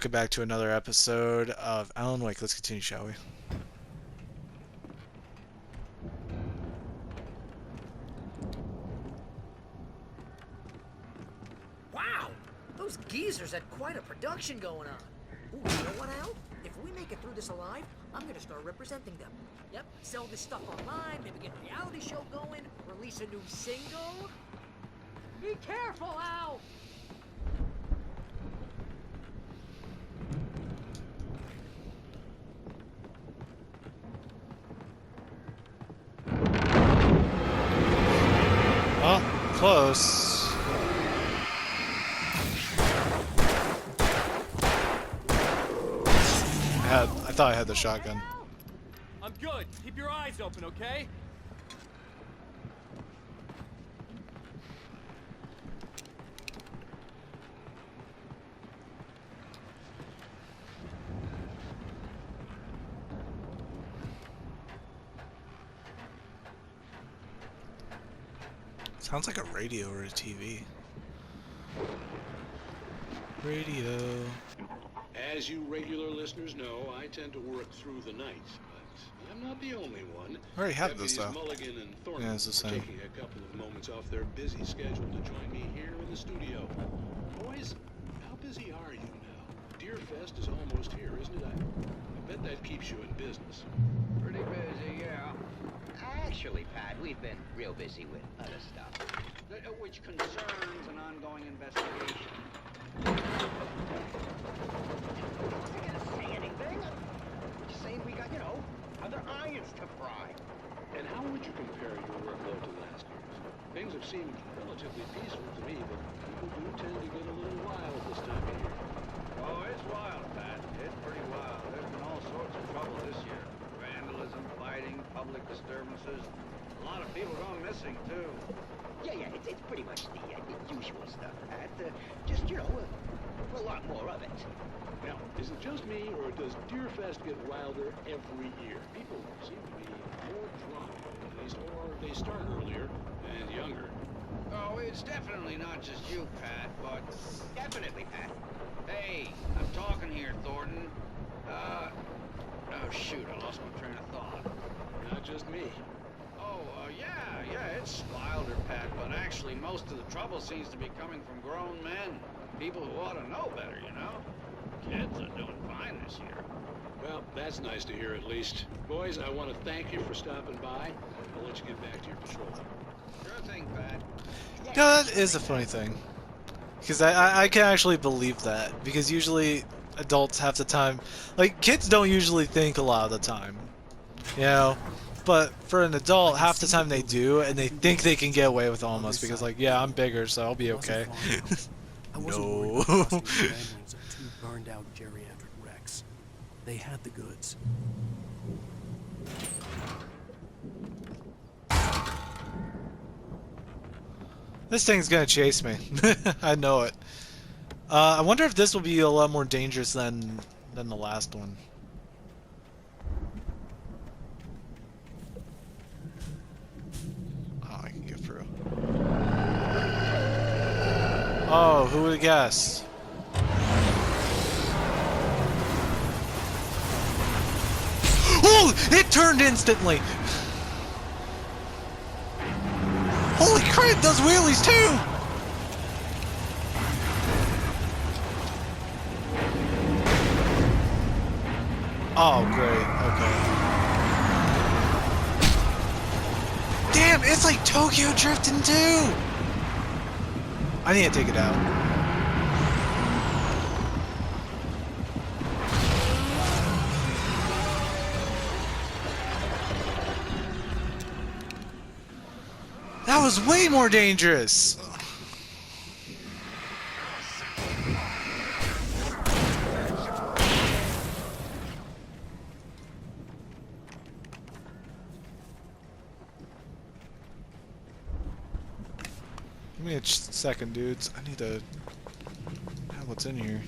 welcome back to another episode of Alan Wake. Let's continue, shall we? Wow! Those geezers had quite a production going on. Ooh, you know what, Al? If we make it through this alive, I'm gonna start representing them. Yep, sell this stuff online, maybe get a reality show going, release a new single. Be careful, Al! Well, close. I thought I had the shotgun. I'm good. Keep your eyes open, okay? Sounds like a radio or a TV. Radio. As you regular listeners know, I tend to work through the night, but I'm not the only one. I already have this, Deputies though. Mulligan and Thornton Yeah, it's the are same. taking a couple of moments off their busy schedule to join me here in the studio. Boys, how busy are you now? Deerfest is almost here, isn't it? I bet that keeps you in business. Pretty busy, yeah. Actually, Pat, we've been real busy with other stuff. Which concerns an ongoing investigation. You're gonna say anything? Just saying we got, other irons to fry. And how would you compare your workload to last year's? Things have seemed relatively peaceful to me, but people do tend to get a little wild this time of year. Oh, it's wild, Pat. It's pretty wild. There's been all sorts of trouble this year. Vandalism, fighting, public disturbances. A lot of people gone missing, too. Yeah, it's pretty much the usual stuff, Pat. Just, a lot more of it. Now, is it just me, or does Deerfest get wilder every year? People seem to be more drunk, at least, or they start earlier and younger. Oh, it's definitely not just you, Pat, but... Definitely, Pat. Hey, I'm talking here, Thornton. Oh, shoot, I lost my train of thought. Not just me. Yeah, it's wilder, Pat, but actually most of the trouble seems to be coming from grown men. People who ought to know better, Kids are doing fine this year. Well, that's nice to hear at least. Boys, I want to thank you for stopping by. I'll let you get back to your patrol. Sure thing, Pat. Yeah, that is a funny thing. Because I can actually believe that. Because usually adults half the time... Like, kids don't usually think a lot of the time. But for an adult, half the time they do, and they think they can get away with almost because, like, yeah, I'm bigger, so I'll be okay. I wasn't No. worried about trusting the manuals of two burned-out geriatric wrecks. They had the goods. This thing's gonna chase me. I know it. I wonder if this will be a lot more dangerous than the last one. Oh, I can get through. Oh, who would have guessed? Oh! It turned instantly! Holy crap, those wheelies too! Oh, great, okay. Damn, it's like Tokyo drifting too! I need to take it out. That was way more dangerous! Give me a second, dudes. I need to have what's in here.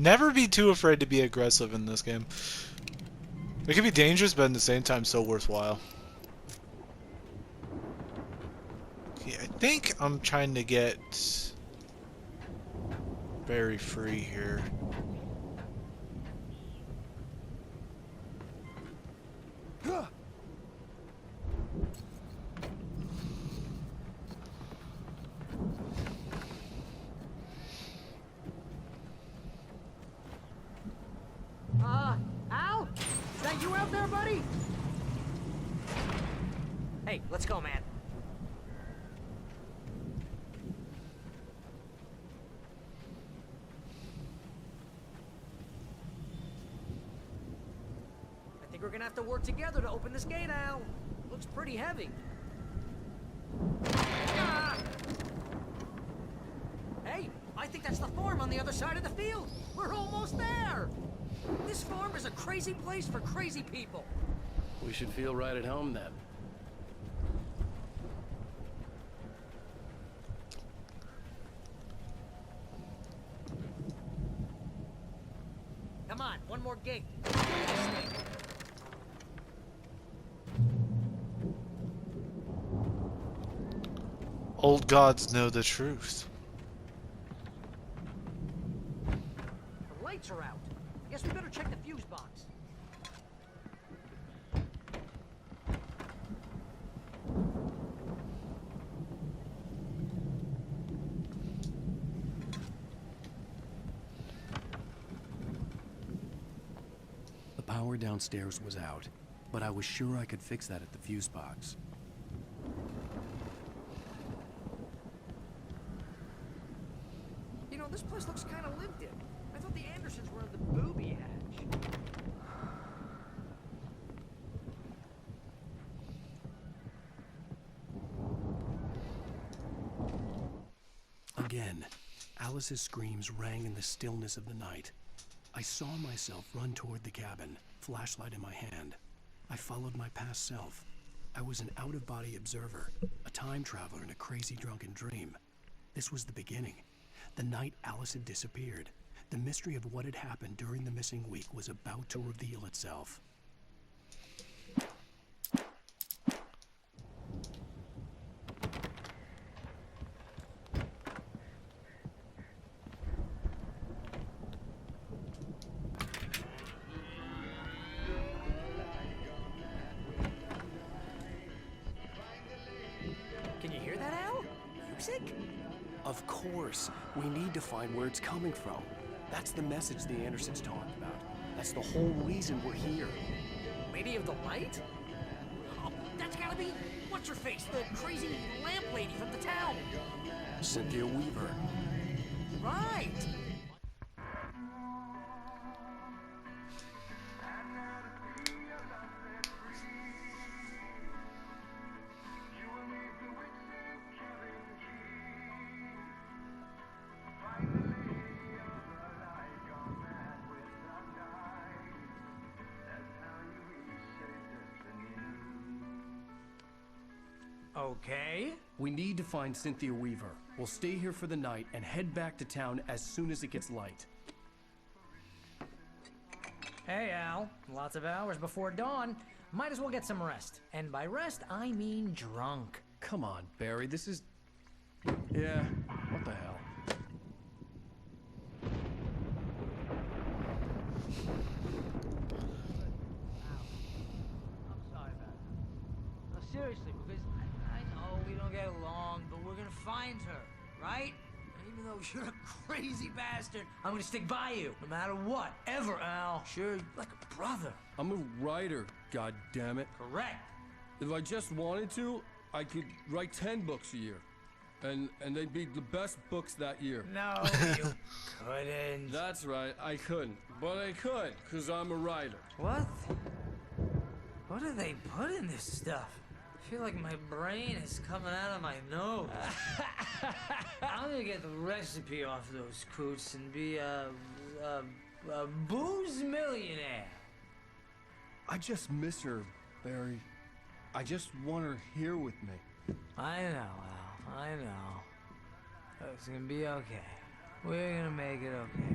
Never be too afraid to be aggressive in this game. It can be dangerous, but at the same time, so worthwhile. Okay, I think I'm trying to get Barry free here. Al? Is that you out there, buddy? Hey, let's go, man. I think we're gonna have to work together to open this gate, Al. Looks pretty heavy. Ah! Hey, I think that's the farm on the other side of the field. We're almost there. This farm is a crazy place for crazy people. We should feel right at home then. Come on, one more gate. Old gods know the truth. The lights are out. Guess we better check the fuse box. The power downstairs was out, but I was sure I could fix that at the fuse box. You know, this place looks kind of lived in. I thought the Andersons were in the booby hatch. Again, Alice's screams rang in the stillness of the night. I saw myself run toward the cabin, flashlight in my hand. I followed my past self. I was an out-of-body observer, a time traveler in a crazy drunken dream. This was the beginning. The night Alice had disappeared. The mystery of what had happened during the missing week was about to reveal itself. Can you hear that, Al? Music? Of course, we need to find where it's coming from. That's the message the Andersons talked about. That's the whole reason we're here. Lady of the Light? Oh, that's gotta be what's-her-face, the crazy lamp lady from the town. Cynthia Weaver. Right. Okay. We need to find Cynthia Weaver. We'll stay here for the night and head back to town as soon as it gets light. Hey, Al. Lots of hours before dawn. Might as well get some rest. And by rest, I mean drunk. Come on, Barry, this is... Yeah, what the hell? I'm sorry about that. No, seriously, because I know we don't get along, but we're gonna find her, right? And even though you're a crazy bastard, I'm gonna stick by you, no matter what, ever, Al. Sure, like a brother. I'm a writer, goddammit. Correct. If I just wanted to, I could write 10 books a year. And they'd be the best books that year. No, you couldn't. That's right, I couldn't. But I could, because I'm a writer. What? What do they put in this stuff? I feel like my brain is coming out of my nose. I'm gonna get the recipe off those coots and be a booze millionaire. I just miss her, Barry. I just want her here with me. I know, Al. I know. It's gonna be okay. We're gonna make it okay.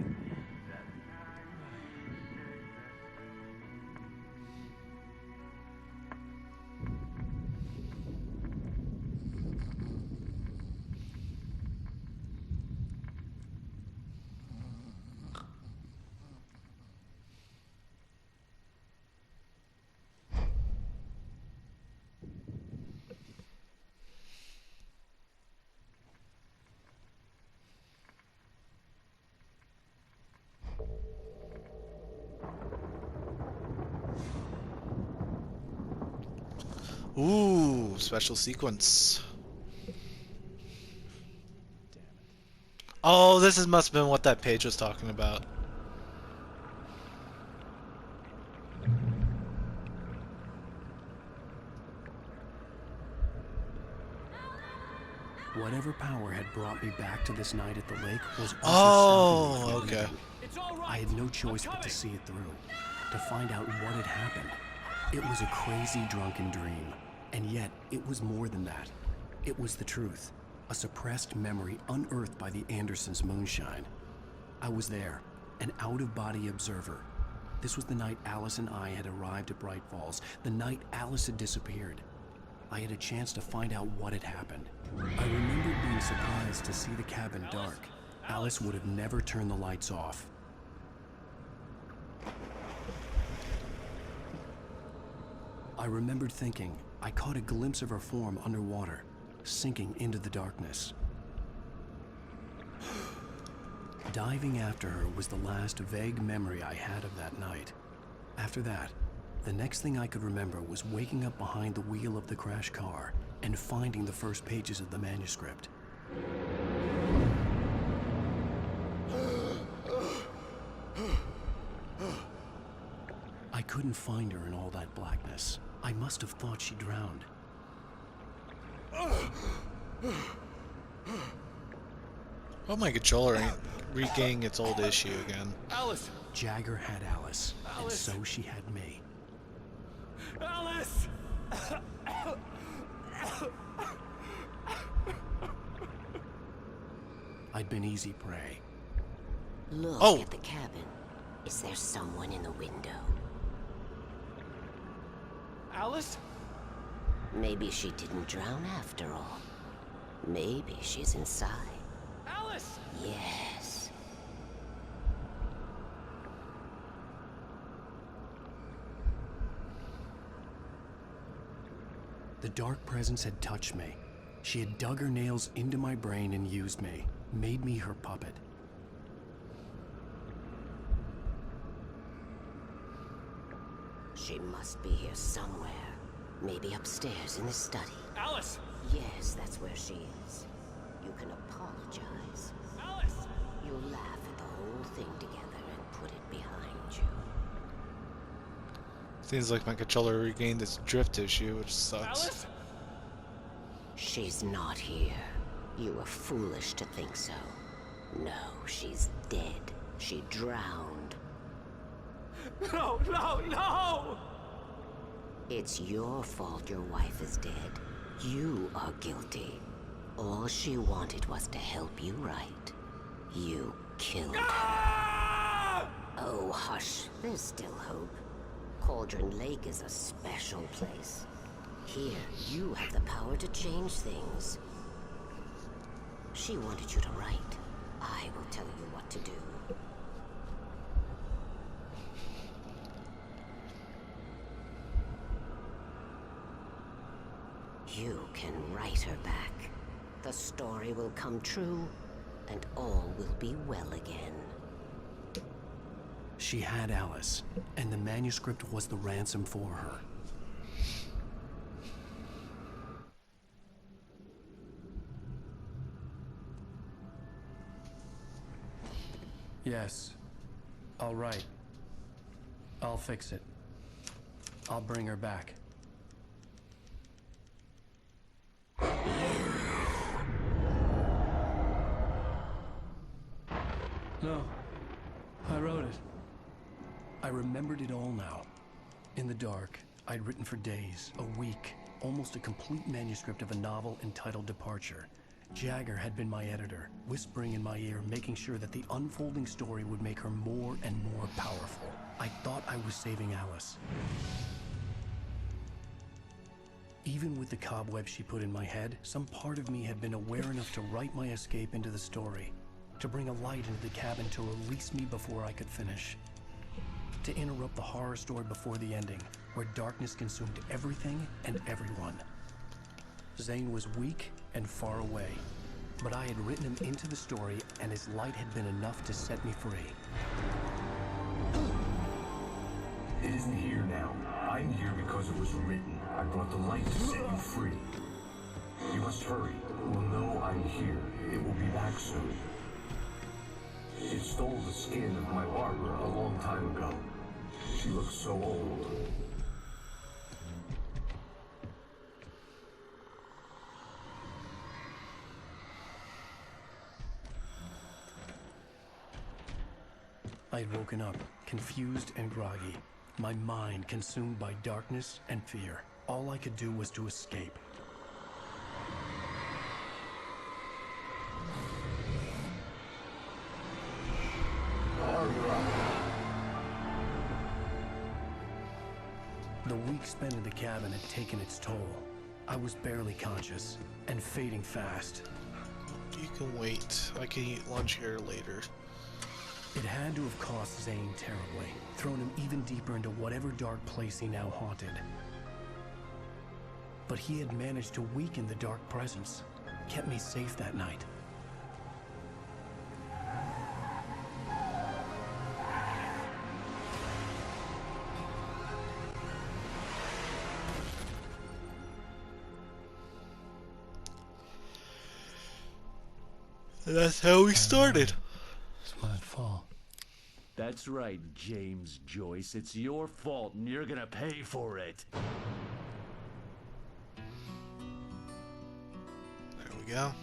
Ooh, special sequence. Oh, must have been what that page was talking about. Whatever power had brought me back to this night at the lake was Oh, also stopping me from okay. leaving. It's all right. I had no choice I'm but to coming. see it through, to find out what had happened. It was a crazy, drunken dream, and yet it was more than that. It was the truth, a suppressed memory unearthed by the Andersons' moonshine. I was there, an out-of-body observer. This was the night Alice and I had arrived at Bright Falls, the night Alice had disappeared. I had a chance to find out what had happened. I remembered being surprised to see the cabin dark. Alice would have never turned the lights off. I remembered thinking I caught a glimpse of her form underwater, sinking into the darkness. Diving after her was the last vague memory I had of that night. After that, the next thing I could remember was waking up behind the wheel of the crashed car and finding the first pages of the manuscript. I couldn't find her in all that blackness. I must have thought she drowned. Oh, my controller ain't regaining its old issue again. Alice! Jagger had Alice, and Alice. so she had me. Alice! I'd been easy prey. Look Oh. at the cabin. Is there someone in the window? Alice? Maybe she didn't drown after all. Maybe she's inside. Alice! Yes. The dark presence had touched me. She had dug her nails into my brain and used me, made me her puppet. She must be here somewhere. Maybe upstairs in the study. Alice! Yes, that's where she is. You can apologize. Alice! You'll laugh at the whole thing together and put it behind you. Seems like my controller regained its drift issue, which sucks. Alice? She's not here. You were foolish to think so. No, she's dead. She drowned. No, no, no! It's your fault your wife is dead. You are guilty. All she wanted was to help you right. You killed her. Ah! Oh, hush. There's still hope. Cauldron Lake is a special place. Here, you have the power to change things. She wanted you to write. I will tell you what to do. You can write her back. The story will come true, and all will be well again. She had Alice, and the manuscript was the ransom for her. Yes. All right. I'll fix it. I'll bring her back. No. I wrote it. I remembered it all now. In the dark, I'd written for days, a week, almost a complete manuscript of a novel entitled Departure. Jagger had been my editor, whispering in my ear, making sure that the unfolding story would make her more and more powerful. I thought I was saving Alice. Even with the cobwebs she put in my head, some part of me had been aware enough to write my escape into the story, to bring a light into the cabin to release me before I could finish, to interrupt the horror story before the ending, where darkness consumed everything and everyone. Zane was weak and far away, but I had written him into the story, and his light had been enough to set me free. It isn't here now. I'm here because it was written. I brought the light to set you free. You must hurry. It will know I'm here. It will be back soon. It stole the skin of my Barbara a long time ago. She looks so old. I had woken up, confused and groggy, my mind consumed by darkness and fear. All I could do was to escape. The week spent in the cabin had taken its toll. I was barely conscious, and fading fast. You can wait. I can eat lunch here later. It had to have cost Zane terribly, thrown him even deeper into whatever dark place he now haunted. But he had managed to weaken the dark presence, kept me safe that night. That's how we started. It's my fault. That's right, James Joyce. It's your fault, and you're gonna pay for it. There we go.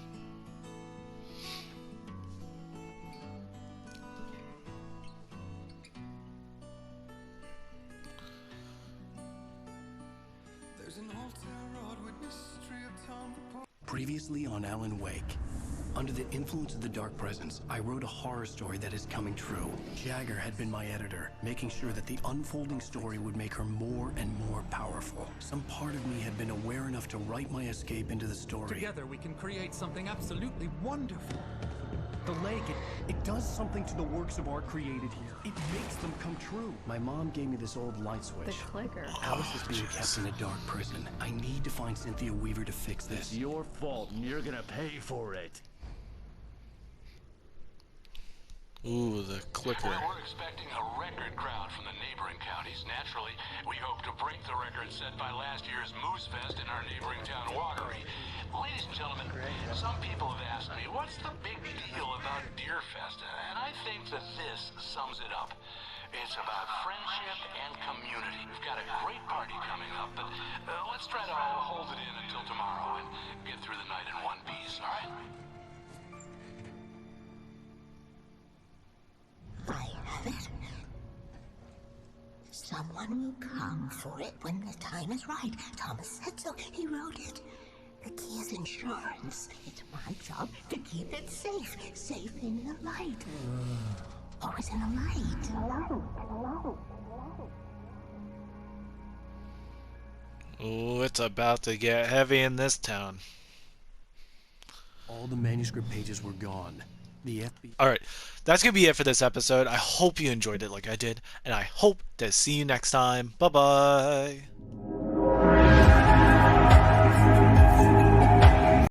Previously on Alan Wake. Under the influence of the dark presence, I wrote a horror story that is coming true. Jagger had been my editor, making sure that the unfolding story would make her more and more powerful. Some part of me had been aware enough to write my escape into the story. Together we can create something absolutely wonderful. The lake, it does something to the works of art created here. It makes them come true. My mom gave me this old light switch. The clicker. Alice is being kept in a dark prison. I need to find Cynthia Weaver to fix this. It's your fault, and you're gonna pay for it. Ooh, the clicker. We're expecting a record crowd from the neighboring counties. Naturally, we hope to break the record set by last year's Moose Fest in our neighboring town, Watery. Ladies and gentlemen, some people have asked me, what's the big deal about Deer Fest? And I think that this sums it up. It's about friendship and community. We've got a great party coming up, but let's try to hold it in until tomorrow and get through the night in one piece, all right? I have it. Someone will come for it when the time is right. Thomas said so. He wrote it. The key is insurance. It's my job to keep it safe. Safe in the light. Always in the light. Ooh, it's about to get heavy in this town. All the manuscript pages were gone. The FBI. Alright, that's going to be it for this episode. I hope you enjoyed it like I did, and I hope to see you next time. Bye-bye.